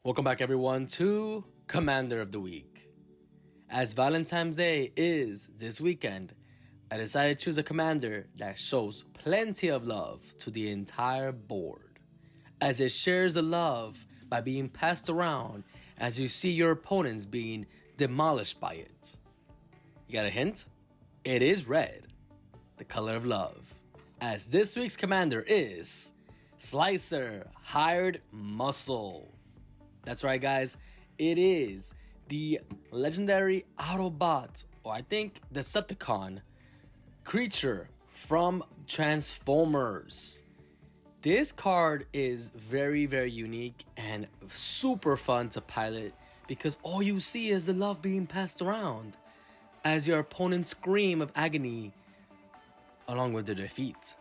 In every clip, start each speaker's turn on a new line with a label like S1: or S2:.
S1: Welcome back everyone to Commander of the Week. As Valentine's Day is this weekend, I decided to choose a commander that shows plenty of love to the entire board, as it shares the love by being passed around as you see your opponents being demolished by it. You got a hint? It is red, the color of love, as this week's commander is Slicer Hired Muscle. That's right, guys. It is the legendary Autobot, or I think Decepticon, creature from Transformers. This card is very, very unique and super fun to pilot because all you see is the love being passed around as your opponents scream of agony along with their defeat.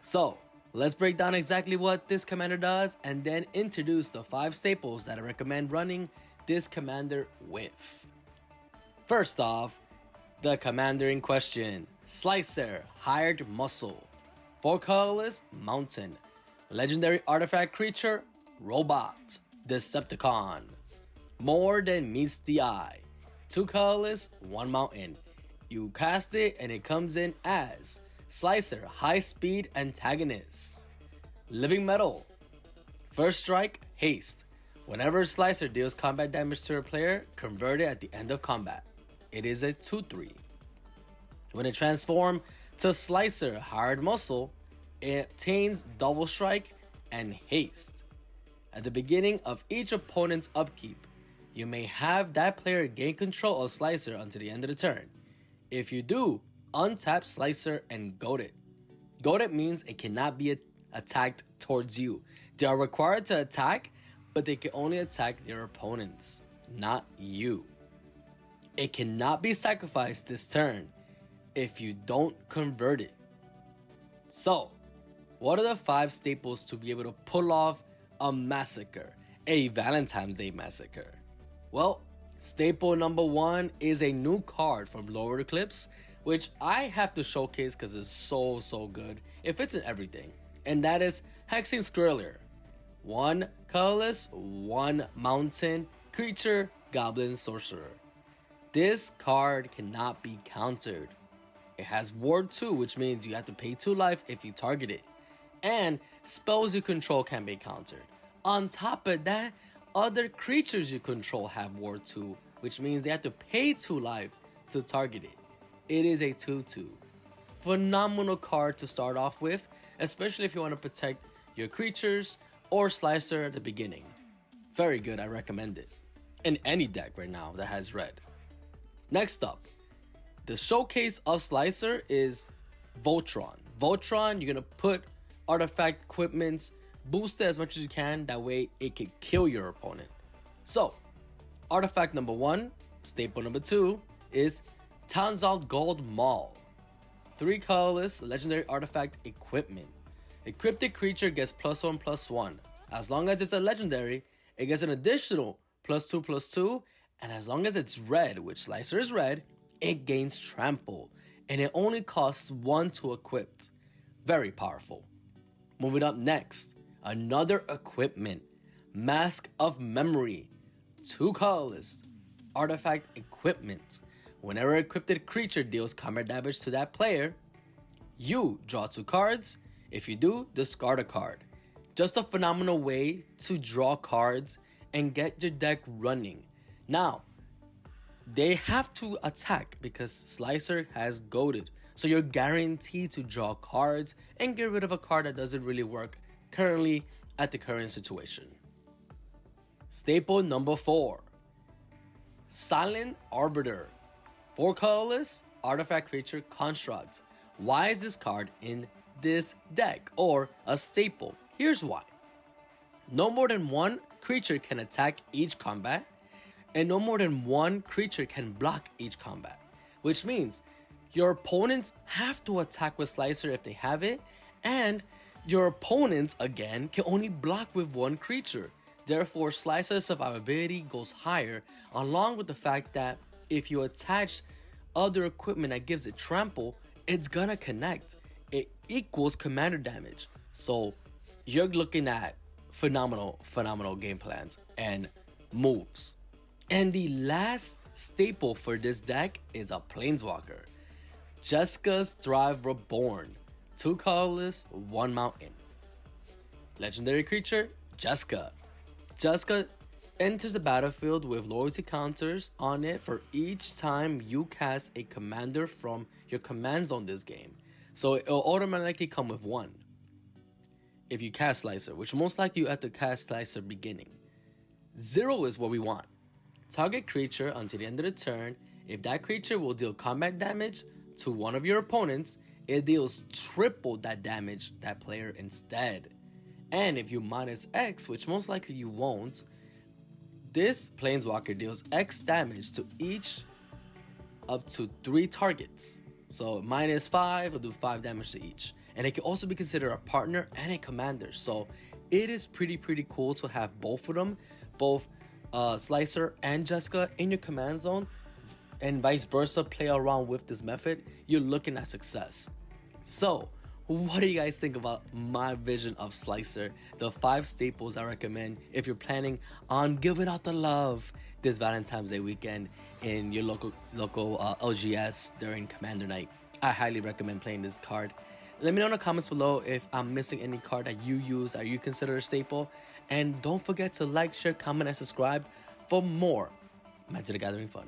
S1: So, let's break down exactly what this commander does and then introduce the 5 staples that I recommend running this commander with. First off, the commander in question, Slicer Hired Muscle. 4 colorless, Mountain. Legendary artifact creature, Robot, Decepticon. More than meets the eye. 2 colorless, 1 mountain. You cast it and it comes in as Slicer High Speed Antagonist. Living Metal. First strike, haste. Whenever Slicer deals combat damage to a player, convert it at the end of combat. It is a 2/3. When it transforms to Slicer Hired Muscle, it obtains double strike and haste. At the beginning of each opponent's upkeep, you may have that player gain control of Slicer until the end of the turn. If you do, untap Slicer and goad it. Goad it means it cannot be attacked towards you. They are required to attack, but they can only attack their opponents, not you. It cannot be sacrificed this turn if you don't convert it. So, what are the 5 staples to be able to pull off a massacre, a Valentine's Day massacre? Well, staple number 1 is a new card from Lower Eclipse, which I have to showcase because it's so good. It fits in everything, and that is Hexing Squirrelier. 1 colorless, 1 mountain, creature, goblin, sorcerer. This card cannot be countered. It has Ward 2, which means you have to pay 2 life if you target it. And spells you control can be countered. On top of that, other creatures you control have Ward 2, which means they have to pay 2 life to target it. It is a 2/2. Phenomenal card to start off with, especially if you want to protect your creatures or Slicer at the beginning. Very good, I recommend it. In any deck right now that has red. Next up, the showcase of Slicer is Voltron. Voltron, you're going to put artifact equipments, boost it as much as you can, that way it can kill your opponent. So, artifact number 1, staple number 2 is Townsald Gold Maul. 3 colorless, legendary artifact equipment. Equipped creature gets +1/+1. As long as it's a legendary, it gets an additional +2/+2, and as long as it's red, which Slicer is red, it gains trample, and it only costs 1 to equip. Very powerful. Moving up next, another equipment, Mask of Memory. 2 colorless, artifact equipment. Whenever an equipped creature deals combat damage to that player, you draw 2 cards. If you do, discard a card. Just a phenomenal way to draw cards and get your deck running. Now, they have to attack because Slicer has goaded, so you're guaranteed to draw cards and get rid of a card that doesn't really work currently at the current situation. Staple number 4, Silent Arbiter. 4 colorless, artifact creature, construct. Why is this card in this deck or a staple? Here's why. No more than 1 creature can attack each combat, and no more than 1 creature can block each combat, which means your opponents have to attack with Slicer if they have it, and your opponents, again, can only block with 1 creature. Therefore, Slicer's survivability goes higher, along with the fact that if you attach other equipment that gives it trample, it's gonna connect. It equals commander damage. So you're looking at phenomenal game plans and moves. And the last staple for this deck is a Planeswalker. Jeska's Thrive Reborn. 2 colorless, 1 mountain. Legendary creature, Jeska. Jeska enters the battlefield with loyalty counters on it for each time you cast a commander from your command zone this game. So it'll automatically come with 1. If you cast Slicer, which most likely you have to cast Slicer beginning. 0 is what we want. Target creature until the end of the turn. If that creature will deal combat damage to one of your opponents, it deals triple that damage that player instead. And if you minus X, which most likely you won't, this Planeswalker deals X damage to each up to 3 targets. So minus 5 will do 5 damage to each. And it can also be considered a partner and a commander. So it is pretty cool to have both of them, both Slicer and Jeska in your command zone, and vice versa. Play around with this method, you're looking at success. So what do you guys think about my vision of Slicer? The 5 staples I recommend if you're planning on giving out the love this Valentine's Day weekend in your local LGS during Commander Night. I highly recommend playing this card. Let me know in the comments below if I'm missing any card that you use or you consider a staple. And don't forget to like, share, comment, and subscribe for more Magic the Gathering fun.